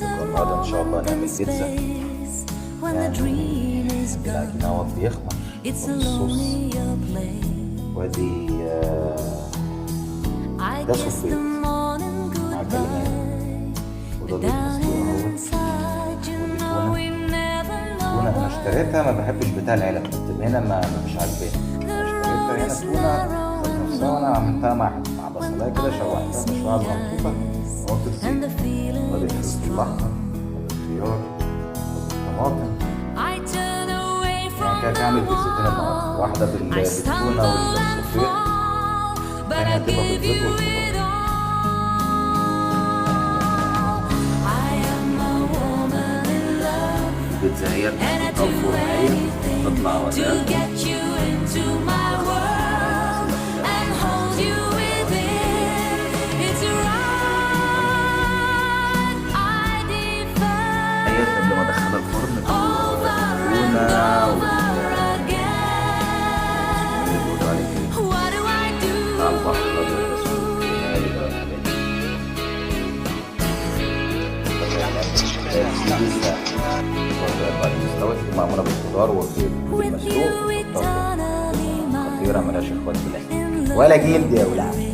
النهارده ان شاء الله نعمل بيتزا، يعني العجين اهوت بيخمر والصوص، وادي ده صوص بيض مع كلمات، وده بيض مسلوق اهوت، ودي تونة انا اشتريتها، ما بحبش بتاع العلب، بتبقى هنا ما مش عاجباني، انا اشتريتها هنا تونة ذات نفسها، وانا عملتها مع بصلاية كده، شوحتها تشويحة صغنطوطة ونقطة زيت، وادي الفلفل الأحمر، وادي الخيار، وادي الطماطم. يعني كده هعمل بيتزتين النهارده، واحدة بالتونة والصوصية، التانية هتبقى بالبيض والخضار. البيتزا هي بتحطها في فرن عالي تطلع ولا قبل ما ادخلها الفرن بالتونة بيقولوا عليه ايه بتاع البحر الابيض ده اسمه كناري بقى والحاجات دي. بعد ما استوت معمولة بالخضار والبيض المسلوق، خطيرة ملهاش اخوات بالله ولا جلد يا ولاد.